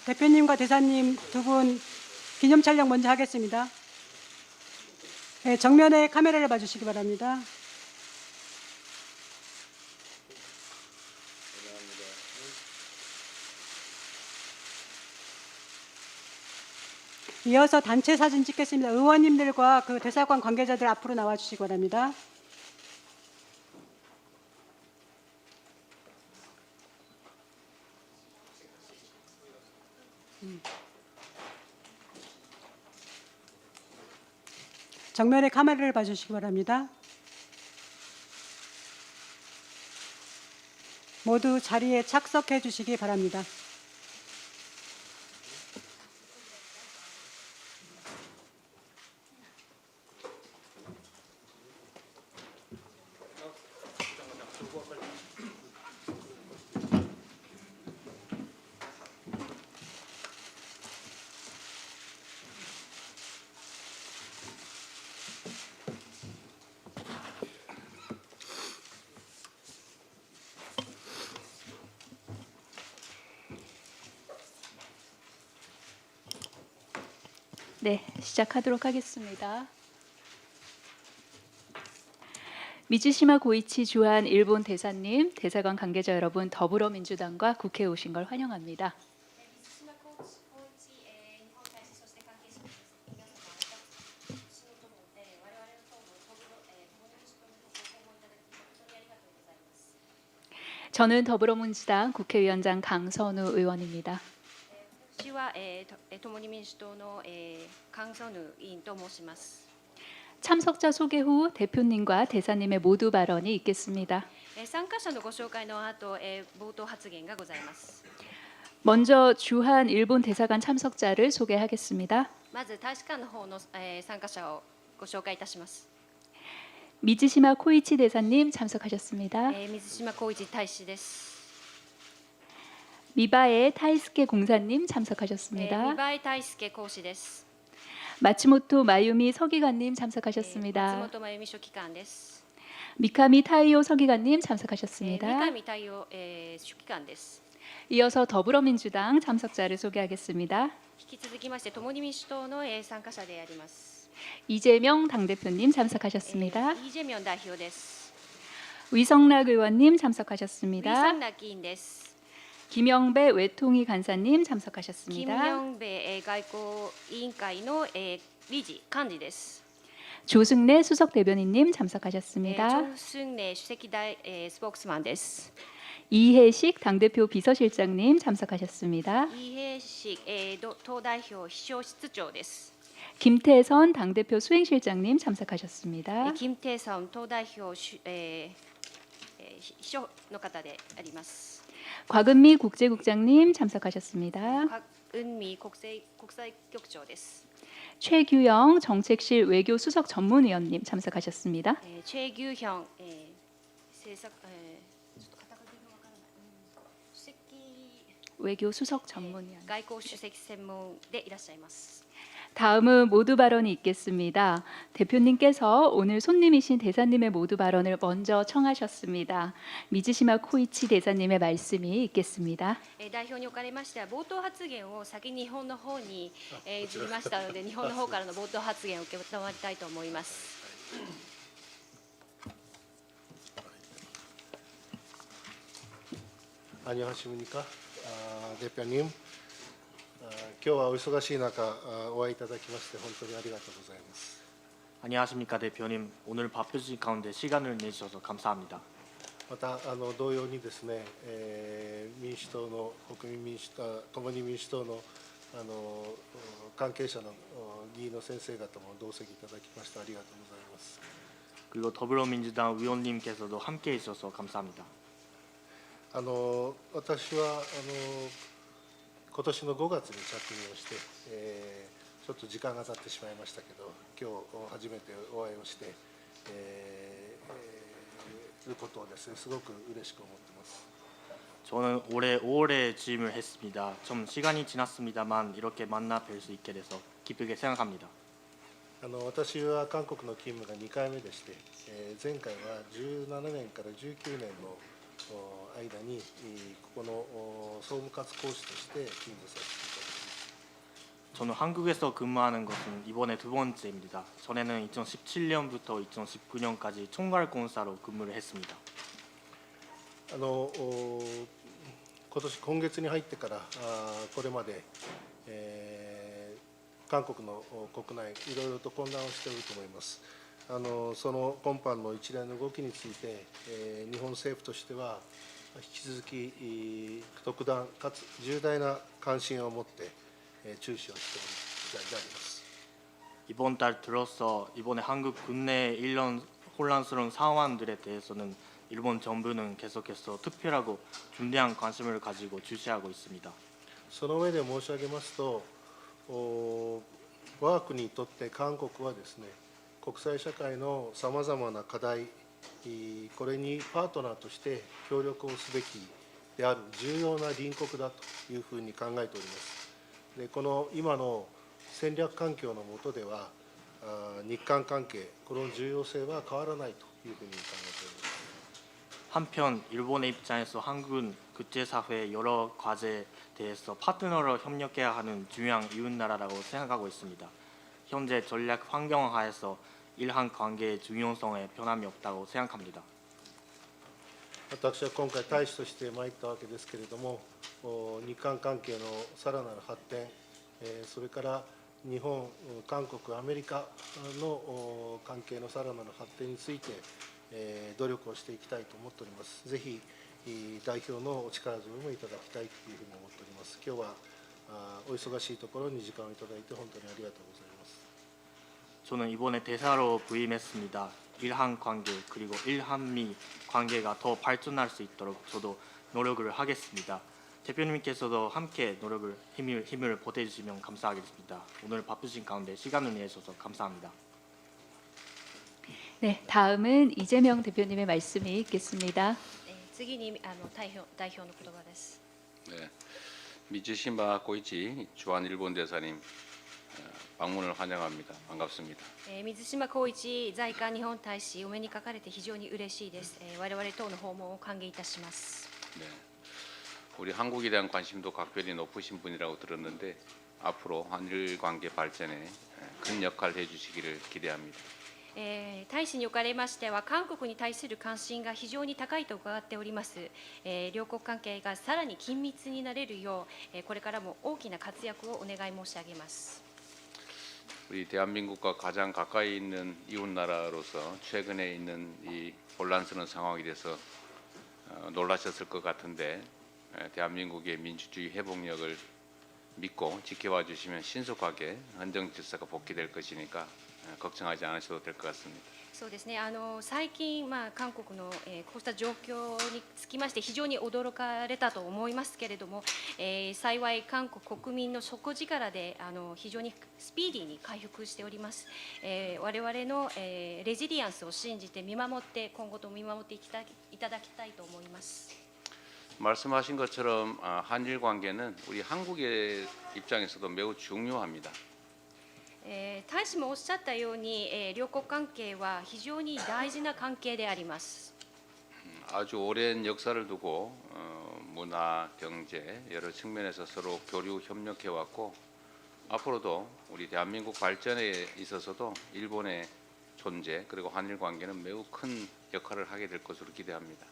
대표님과 대사님 두 분 기념 촬영 먼저 하겠습니다. 네, 정면에 카메라를 봐주시기 바랍니다. 이어서 단체 사진 찍겠습니다. 의원님들과 그 대사관 관계자들 앞으로 나와주시기 바랍니다. 정면에 카메라를 봐주시기 바랍니다. 모두 자리에 착석해 주시기 바랍니다. 네, 시작하도록 하겠습니다. 미즈시마 고이치 주한 일본 대사님, 대사관関係者 여러분, 더불어민주당과 국회에 오신 걸 환영합니다. 저는 더불어민주당 국회의원장 강선우 의원입니다. 私は、共に民主党の、菅ソヌ委員と申します。 참석자 소개 후 대표님과 대사님의 모두 발언이 있겠습니다. 参加者のご紹介の後、冒頭発言がございます。 먼저 주한 일본 대사관 참석자를 소개하겠습니다. まず大使館の方の、参加者をご紹介いたします。 미즈시마 코이치 대사님 참석하셨습니다. 水島浩一大使です。 미바의 타이스케 공사님 三 참석하셨습니다. 倍大輔講師です。 마츠모토 마유미 서기관님 松 참석하셨습니다. 本真由美書記官です。 미카미 타이오 서기관님 三 참석하셨습니다. 上太陽、書記官です。 이어서 더불어민주당 참석자를 소개하겠습니다. 引き続きまして共に民主党の、参加者であります。 이재명 당대표님 참석하셨습니다. イ・ジェミョン代表です。 위성락 의원님 ウィ 참석하셨습니다. サンラ議員です。 김영배 외통위 간사님 金 참석하셨습니다. ヨン米外交委員会の理事幹事です。 조승래 수석 대변인님 チ 참석하셨습니다. ョン・スンネ主席大スポークスマンです。 이해식 당대표 비서실장님 참석하셨습니다. イ・ヘイシ党代表秘書室長です。 김태선 당대표 수행실장님 참석하셨습니다. キム・テイソン党代表秘書の方であります。 곽은미 국제국장님 참석하셨습니다. 雲美国際局長です。 최규영 정책실 외교 수석 전문위원님 참석하셨습니다. チェ・ギュヒョン政策ちょっと肩書きがわからない主席 외교 수석 전문위원. 外交主席専門でいらっしゃいます。 다음은 모두 발언이 있겠습니다. 대표님께서 오늘 손님이신 대사님의 모두 발언을 먼저 청하셨습니다. 미즈시마 코이치 대사님의 말씀이 있겠습니다. 代表におかれましては冒頭発言を先に日本の方に譲りましたので日本の方からの冒頭発言を受け止まりたいと思います。 안녕하십니까 대표님. 今日はお忙しい中お会いいただきまして本当にありがとうございます。 안녕하십니까 대표님. 오늘 바쁘신 가운데 시간을 내주셔서 감사합니다. また同様にですね、民主党の国民民主党共に民主党の関係者の議員の先生方も同席いただきましてありがとうございます。 그리고 더불어민주당 의원님께서도 함께 해주셔서 감사합니다. 私は今年の5月に着任をして、ちょっと時間が経ってしまいましたけど、今日初めてお会いをして、いることをですね、すごく嬉しく思っています。 저는 올해 5월에 취임을 했습니다. 좀 시간이 지났습니다만 이렇게 만나 뵐 수 있게 돼서 기쁘게 생각합니다. 私は韓国の勤務が2回目でして、前回は17年から19年の間間にここの総務活講師として勤務させていただきます。 저는 한국에서 근무하는 것은 이번에 두 번째입니다. 전에는 2017년부터 2019년까지 총괄공사로 근무를 했습니다. 今月に入ってからこれまで、韓国の国内いろいろと混乱をしていると思います。その今般の一連の動きについて、日本政府としては引き続き特段かつ重大な関心を持って注視をしておる次第であります。 이번 달 들어서 이번에 한국 국내 이런 혼란스러운 상황들에 대해서는 일본 정부는 계속해서 특별하고 중대한 관심을 가지고 주시하고 있습니다. その上で申し上げますと、我が国にとって韓国はですね、国際社会のさまざまな課題、これにパートナーとして協力をすべきである重要な隣国だというふうに考えております。でこの今の戦略環境の下では、日韓関係、この重要性は変わらないというふうに考えております。 한편 일본의 입장에서 한국은 국제사회의 여러 과제에 대해서 파트너로 협력해야 하는 중요한 이웃나라라고 생각하고 있습니다. 현재 전략 환경 하에서 일한 관계의 중요성에 변함이 없다고 생각합니다. 私は今回大使として参ったわけですけれども、日韓関係のさらなる発展、それから日本、韓国、アメリカの関係のさらなる発展について努力をしていきたいと思っております。ぜひ代表のお力添えもいただきたいというふうに思っております。今日はお忙しいところに時間をいただいて本当にありがとうございます。 저는 이번에 대사로 부임했습니다. 일한 관계 그리고 일한미 관계가 더 발전할 수 있도록 저도 노력을 하겠습니다. 대표님께서도 함께 힘을 보태주시면 감사하겠습니다. 오늘 바쁘신 가운데 시간을 내주셔서 감사합니다. 네, 다음은 이재명 대표님의 말씀이 있겠습니다. 次に代表の言葉です。 네, 미즈시마 고이치 주한 일본 대사님 방문을 환영합니다. 반갑습니다. 水島光一在韓日本大使お目にかかれて非常に嬉しいです。我々等の訪問を歓迎いたします。 네, 우리 한국에 대한 관심도 각별히 높으신 분이라고 들었는데 앞으로 한일 관계 발전에 큰 역할을 해주시기를 기대합니다. 大使におかれましては韓国に対する関心が非常に高いと伺っております。両国関係がさらに緊密になれるようこれからも大きな活躍をお願い申し上げます。 우리 대한민국과 가장 가까이 있는 이웃 나라로서 최근에 있는 이 혼란스러운 상황에 대해서 놀라셨을 것 같은데 대한민국의 민주주의 회복력을 믿고 지켜봐 주시면 신속하게 헌정 질서가 복귀될 것이니까 걱정하지 않으셔도 될 것 같습니다. そうですね。最近韓国のこうした状況につきまして非常に驚かれたと思いますけれども、幸い韓国国民の底力で非常にスピーディーに回復しております。我々のレジリアンスを信じて見守って今後とも見守っていただきたいと思います。 말씀하신 것처럼 한일 관계는 우리 한국의 입장에서도 매우 중요합니다. 大使もおっしゃったように、両国関係は非常に大事な関係であります。 아주 오랜 역사를 두고 문화, 경제 여러 측면에서 서로 교류 협력해 왔고 앞으로도 우리 대한민국 발전에 있어서도 일본의 존재 그리고 한일 관계는 매우 큰 역할을 하게 될 것으로 기대합니다.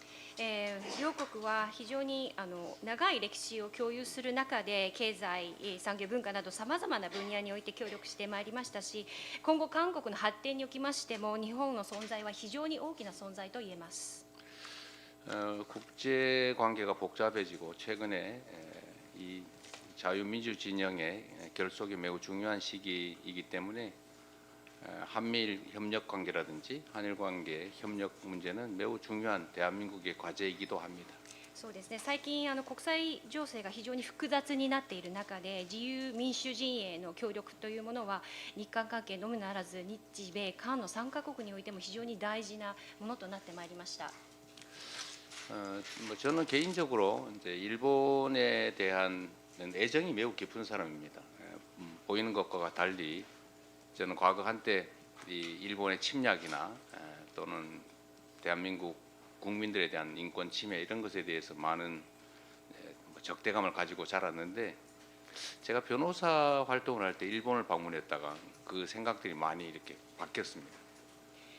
両国は非常に長い歴史を共有する中で経済、産業、文化などさまざまな分野において協力してまいりましたし、今後韓国の発展におきましても日本の存在は非常に大きな存在と言えます。 국제 관계가 복잡해지고 최근에 이 자유민주 진영의 결속이 매우 중요한 시기이기 때문에 한미일 협력 관계라든지 한일 관계 협력 문제는 매우 중요한 대한민국의 과제이기도 합니다. そうですね。最近国際情勢が非常に複雑になっている中で自由民主陣営の協力というものは日韓関係のみならず日米韓の3カ国においても非常に大事なものとなってまいりました。 저는 개인적으로 이제 일본에 대한 애정이 매우 깊은 사람입니다. 보이는 것과 달리 저는 과거 한때 이 일본의 침략이나 또는 대한민국 국민들에 대한 인권 침해 이런 것에 대해서 많은 적대감을 가지고 자랐는데 제가 변호사 활동을 할 때 일본을 방문했다가 그 생각들이 많이 이렇게 바뀌었습니다.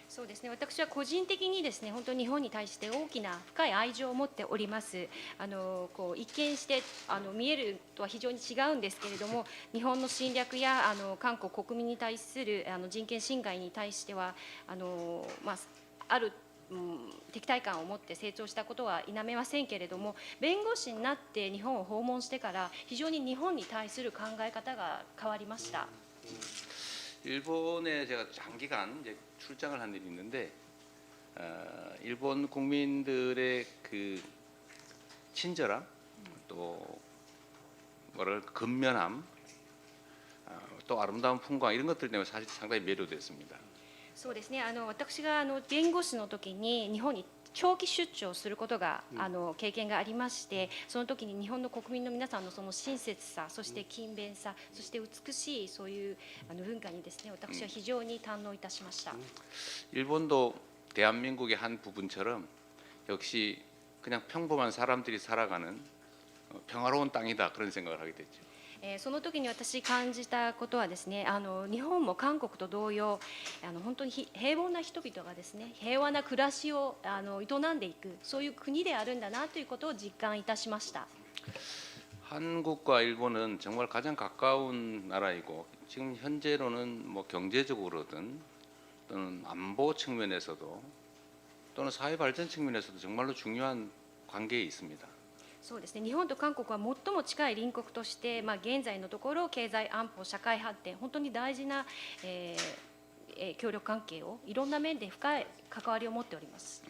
そうですね、私は個人的にですね、本当に日本に対して大きな深い愛情を持っております。こう一見して見えるとは非常に違うんですけれども、日本の侵略や韓国国民に対する人権侵害に対してはある敵対感を持って成長したことは否めませんけれども、弁護士になって日本を訪問してから非常に日本に対する考え方が変わりました。 일본에 제가 장기간 이제 출장을 한 일이 있는데 일본 국민들의 그 친절함 또 뭐랄 근면함 또 아름다운 풍광 이런 것들 때문에 사실 상당히 매료됐습니다. そうですね、私が弁護士の時に日本に長期出張することが経験がありまして、その時に日本の国民の皆さんのその親切さ、そして勤勉さ、そして美しいそういう文化にですね、私は非常に堪能いたしました。 일본도 대한민국의 한 부분처럼 역시 그냥 평범한 사람들이 살아가는 평화로운 땅이다 그런 생각을 하게 됐죠. その時に私感じたことはですね、日本も韓国と同様、本当に平凡な人々がですね、平和な暮らしを営んでいく、そういう国であるんだなということを実感いたしました。 한국과 일본은 정말 가장 가까운 나라이고 지금 현재로는 뭐 경제적으로든 또는 안보 측면에서도 또는 사회 발전 측면에서도 정말로 중요한 관계에 있습니다. そうですね、日本と韓国は最も近い隣国として、現在のところ経済安保社会発展本当に大事な、協力関係をいろんな面で深い関わりを持っております。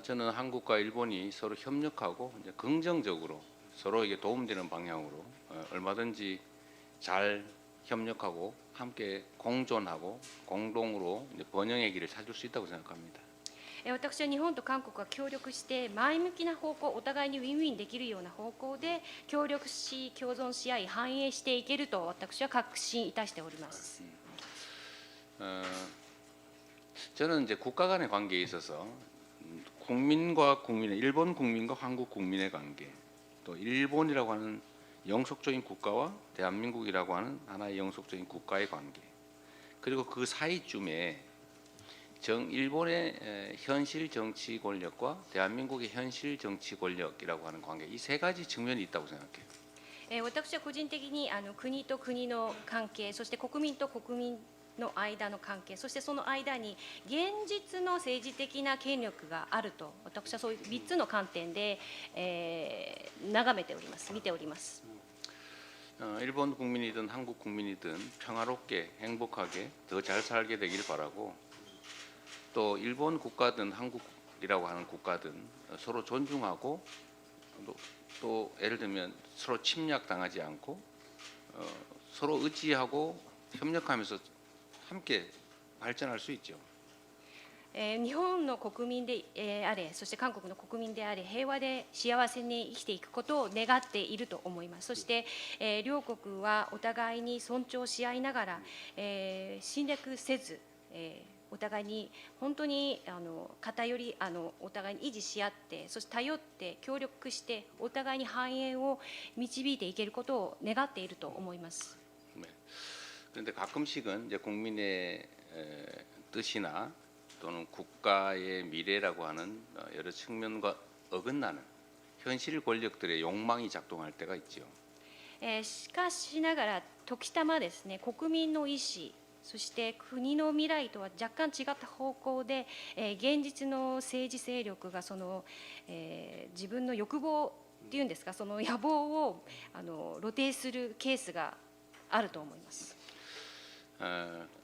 저는 한국과 일본이 서로 협력하고 이제 긍정적으로 서로에게 도움되는 방향으로 얼마든지 잘 협력하고 함께 공존하고 공동으로 이제 번영의 길을 찾을 수 있다고 생각합니다. 私は日本と韓国が協力して前向きな方向、お互いにウィンウィンできるような方向で協力し共存し合い繁栄していけると私は確信いたしております。 저는 이제 국가 간의 관계에 있어서 국민과 국민의 일본 국민과 한국 국민의 관계 또 일본이라고 하는 영속적인 국가와 대한민국이라고 하는 하나의 영속적인 국가의 관계 그리고 그 사이쯤에 일본의 현실 정치 권력과 대한민국의 현실 정치 권력이라고 하는 관계 이 세 가지 측면이 있다고 생각해요. 私は個人的に国と国の関係、そして国民と国民の間の関係、そしてその間に現実の政治的な権力があると私はそういう3つの観点で、眺めております、見ております。 일본 국민이든 한국 국민이든 평화롭게 행복하게 더 잘 살게 되길 바라고 또 일본 국가든 한국이라고 하는 국가든 서로 존중하고 또 예를 들면 서로 침략당하지 않고 서로 의지하고 협력하면서 함께 발전할 수 있죠. 日本の国民であれ、そして韓国の国民であれ、平和で幸せに生きていくことを願っていると思います。そして、両国はお互いに尊重し合いながら、侵略せず、お互いに本当に偏りお互いに維持し合って、そして頼って協力してお互いに繁栄を導いていけることを願っていると思います。 네. 그런데 가끔씩은 이제 국민의 뜻이나 또는 국가의 미래라고 하는 여러 측면과 어긋나는 현실 권력들의 욕망이 작동할 때가 있죠. しかしながら時たまですね、国民の意思、そして国の未来とは若干違った方向で、現実の政治勢力がその、自分の欲望っていうんですか、その野望を露呈するケースがあると思います。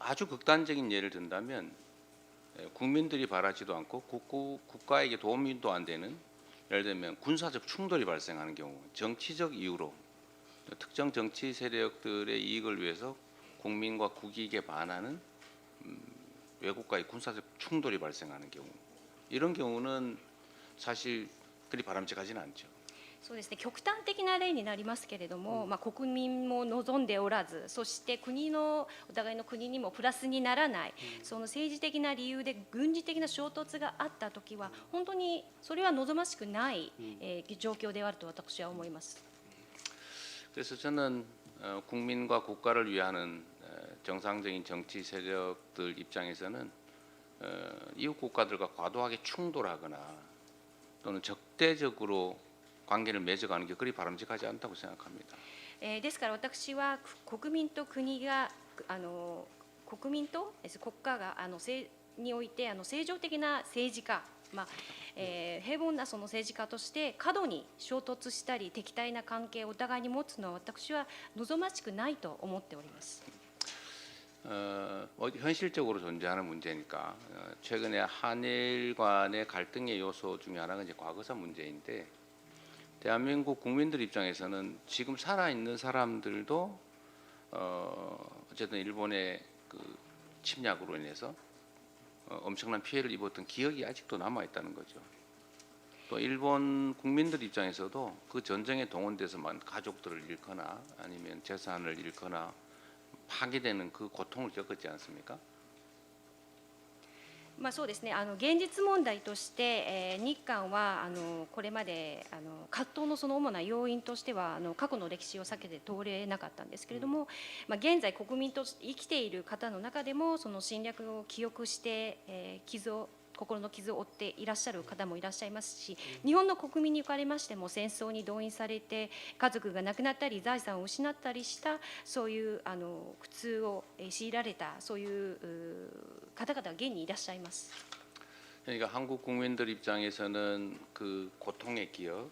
아주 극단적인 예를 든다면 국민들이 바라지도 않고 국가에게 도움도 안 되는 예를 들면 군사적 충돌이 발생하는 경우 정치적 이유로 특정 정치 세력들의 이익을 위해서 국민과 국익에 반하는 외국과의 군사적 충돌이 발생하는 경우 이런 경우는 사실 그리 바람직하지는 않죠. そうですね、極端的な例になりますけれども、国民も望んでおらず、そしてお互いの国にもプラスにならない、その政治的な理由で軍事的な衝突があったときは、本当にそれは望ましくない、状況であると私は思います。 그래서 저는 국민과 국가를 위하는 정상적인 정치 세력들 입장에서는 이웃 국가들과 과도하게 충돌하거나 또는 적대적으로 관계를 맺어가는 게 그리 바람직하지 않다고 생각합니다. ですから私は国民と国が国民と国家がにおいて正常的な政治家、平凡なその政治家として過度に衝突したり敵対な関係をお互いに持つのは私は望ましくないと思っております。 현실적으로 존재하는 문제니까 최근에 한일 간의 갈등의 요소 중에 하나가 이제 과거사 문제인데 대한민국 국민들 입장에서는 지금 살아 있는 사람들도 어쨌든 일본의 그 침략으로 인해서 엄청난 피해를 입었던 기억이 아직도 남아 있다는 거죠. 또 일본 국민들 입장에서도 그 전쟁에 동원돼서만 가족들을 잃거나 아니면 재산을 잃거나 파괴되는 그 고통을 겪었지 않습니까? そうですね、現実問題として、日韓はこれまで葛藤のその主な要因としては過去の歴史を避けて通れなかったんですけれども、現在国民として生きている方の中でもその侵略を記憶して、心の傷を負っていらっしゃる方もいらっしゃいますし、日本の国民におかれましても戦争に動員されて家族が亡くなったり財産を失ったりしたそういう苦痛を強いられたそういう方々が現にいらっしゃいます。 그러니까 한국 국민들 입장에서는 그 고통의 기억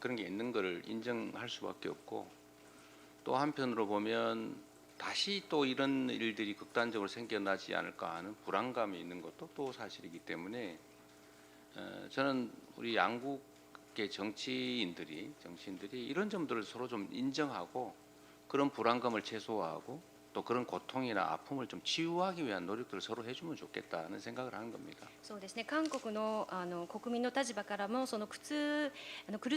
그런 게 있는 것을 인정할 수밖에 없고 또 한편으로 보면 다시 또 이런 일들이 극단적으로 생겨나지 않을까 하는 불안감이 있는 것도 또 사실이기 때문에 저는 우리 양국의 정치인들이 이런 점들을 서로 좀 인정하고 그런 불안감을 최소화하고 또 그런 고통이나 아픔을 좀 치유하기 위한 노력들을 서로 해주면 좋겠다는 생각을 하는 겁니다. そうですね、韓国の国民の立場からもその苦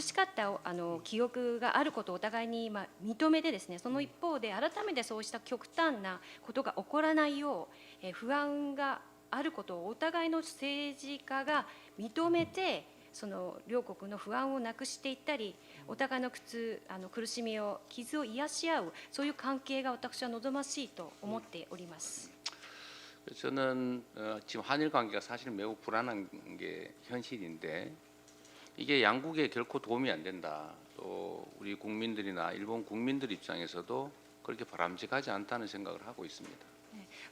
しかった記憶があることをお互いに認めてですね、その一方で改めてそうした極端なことが起こらないよう不安があることをお互いの政治家が認めて、その両国の不安をなくしていったり、お互いの苦しみを傷を癒し合うそういう関係が私は望ましいと思っております。 저는 지금 한일 관계가 사실 매우 불안한 게 현실인데 이게 양국에 결코 도움이 안 된다. 또 우리 국민들이나 일본 국민들 입장에서도 그렇게 바람직하지 않다는 생각을 하고 있습니다.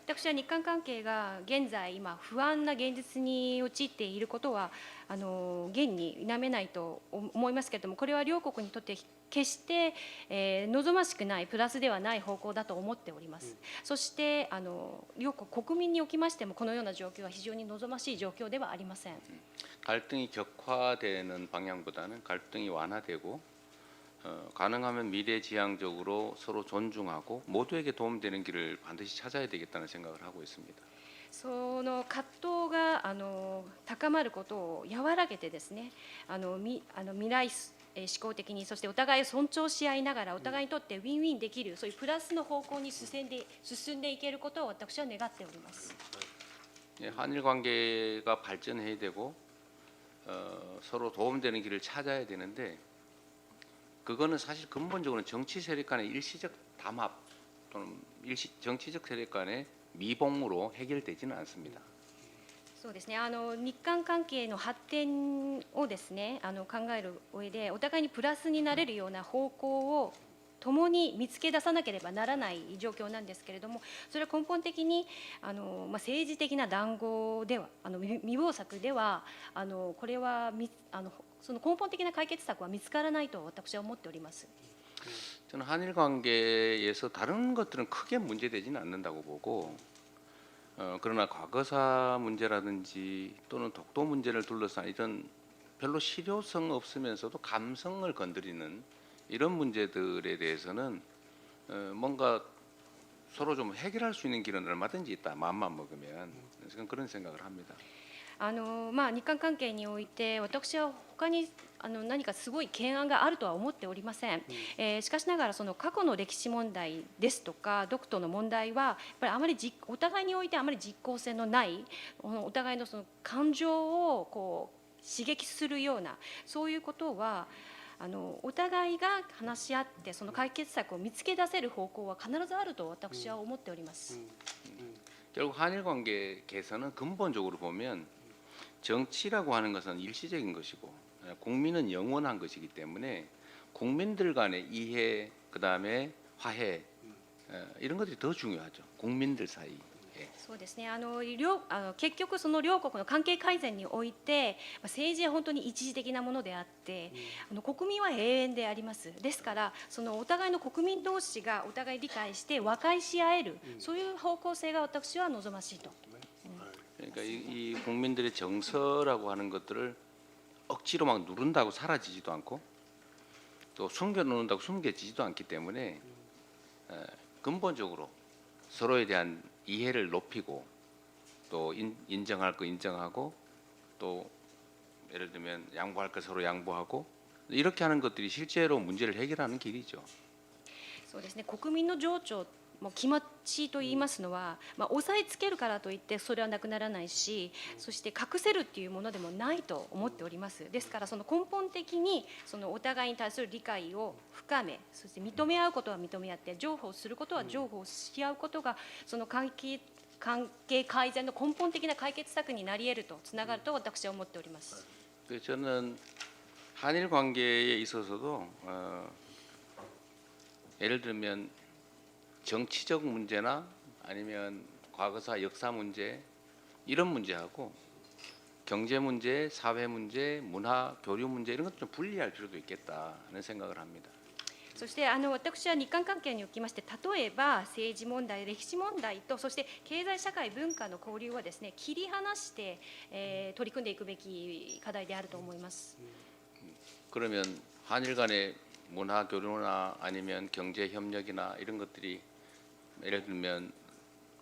私は日韓関係が現在今不安な現実に陥っていることは現に否めないと思いますけれども、これは両国にとって決して望ましくないプラスではない方向だと思っております。そして両国国民におきましてもこのような状況は非常に望ましい状況ではありません。 갈등이 격화되는 방향보다는 갈등이 완화되고 가능하면 미래지향적으로 서로 존중하고 모두에게 도움되는 길을 반드시 찾아야 되겠다는 생각을 하고 있습니다. その葛藤が高まることを和らげてですね、未来思考的に、そしてお互いを尊重し合いながらお互いにとってウィンウィンできるそういうプラスの方向に進んでいけることを私は願っております。 한일 관계가 발전해야 되고 서로 도움되는 길을 찾아야 되는데 그거는 사실 근본적으로는 정치 세력 간의 일시적 담합 또는 정치적 세력 간의 미봉으로 해결되지는 않습니다. そうですね、日韓関係の発展をですね考える上でお互いにプラスになれるような方向を共に見つけ出さなければならない状況なんですけれども、それは根本的に政治的な談合では未謀策ではこれはその根本的な解決策は見つからないと私は思っております。 저는 한일 관계에서 다른 것들은 크게 문제되지는 않는다고 보고 그러나 과거사 문제라든지 또는 독도 문제를 둘러싼 이런 별로 실효성 없으면서도 감성을 건드리는 이런 문제들에 대해서는 뭔가 서로 좀 해결할 수 있는 길은 얼마든지 있다. 마음만 먹으면 그런 생각을 합니다. 日韓関係において私は他に何かすごい懸案があるとは思っておりません。しかしながらその過去の歴史問題ですとか独島の問題はやっぱりあまりお互いにおいてあまり実効性のないお互いのその感情をこう刺激するようなそういうことはお互いが話し合ってその解決策を見つけ出せる方向は必ずあると私は思っております。 결국 한일 관계 개선은 근본적으로 보면 정치라고 하는 것은 일시적인 것이고 국민은 영원한 것이기 때문에 국민들 간의 이해 그다음에 화해 이런 것들이 더 중요하죠. 국민들 사이. そうですね結局その両国の関係改善において政治は本当に一時的なものであって国民は永遠であります。ですからそのお互いの国民同士がお互い理解して和解し合えるそういう方向性が私は望ましいと。 그러니까 이 국민들의 정서라고 하는 것들을 억지로 막 누른다고 사라지지도 않고 또 숨겨놓는다고 숨겨지지도 않기 때문에 근본적으로 서로에 대한 이해를 높이고 또 인정할 거 인정하고 또 예를 들면 양보할 거 서로 양보하고 이렇게 하는 것들이 실제로 문제를 해결하는 길이죠. そうですね国民の情緒もう気持ちと言いますのは、押さえつけるからといってそれはなくならないしそして隠せるっていうものでもないと思っております。ですからその根本的にそのお互いに対する理解を深めそして認め合うことは認め合って譲歩することは譲歩し合うことがその関係改善の根本的な解決策になり得るとつながると私は思っております。 저는 한일 관계에 있어서도 예를 들면 정치적 문제나 아니면 과거사 역사 문제 이런 문제하고 경제 문제, 사회 문제, 문화 교류 문제 이런 것 좀 분리할 필요도 있겠다는 생각을 합니다. そして私は日韓関係におきまして例えば政治問題、歴史問題とそして経済社会文化の交流はですね切り離して、取り組んでいくべき課題であると思います。 그러면 한일 간의 문화 교류나 아니면 경제 협력이나 이런 것들이 예를 들면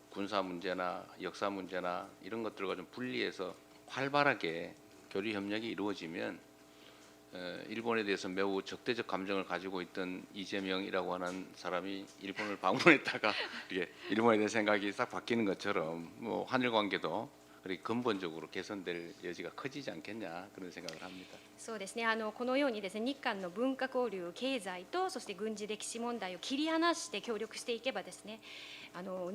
군사 문제나 역사 문제나 이런 것들과 좀 분리해서 활발하게 교류 협력이 이루어지면 일본에 대해서 매우 적대적 감정을 가지고 있던 이재명이라고 하는 사람이 일본을 방문했다가 이게 일본에 대한 생각이 싹 바뀌는 것처럼 뭐 한일 관계도 그렇게 근본적으로 개선될 여지가 커지지 않겠냐 그런 생각을 합니다. そうですねこのようにですね日韓の文化交流、経済とそして軍事歴史問題を切り離して協力していけばですね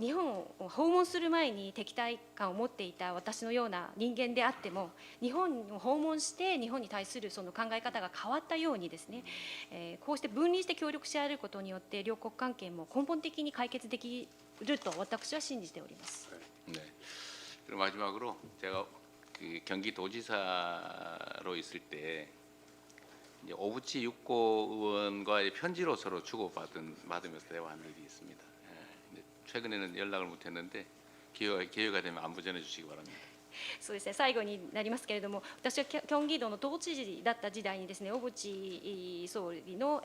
日本を訪問する前に敵対感を持っていた私のような人間であっても日本を訪問して日本に対するその考え方が変わったようにですね、こうして分離して協力し合えることによって両国関係も根本的に解決できると私は信じております。 네. 그리고 마지막으로 제가 그 경기도지사로 있을 때 이제 오부치 육고 의원과의 편지로 서로 주고받으면서 대화한 일이 있습니다. 예, 최근에는 연락을 못했는데 기회가 되면 안부 전해주시기 바랍니다. そうですね最後になりますけれども私はキョンギ道の都知事だった時代にですね小渕総理の、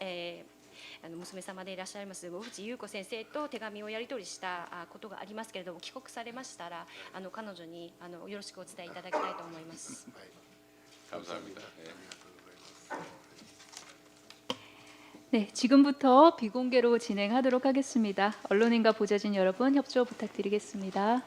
娘様でいらっしゃいます小渕優子先生と手紙をやり取りしたことがありますけれども帰国されましたら彼女によろしくお伝えいただきたいと思います。 감사합니다. 예. 네, 지금부터 비공개로 진행하도록 하겠습니다. 언론인과 보좌진 여러분 협조 부탁드리겠습니다.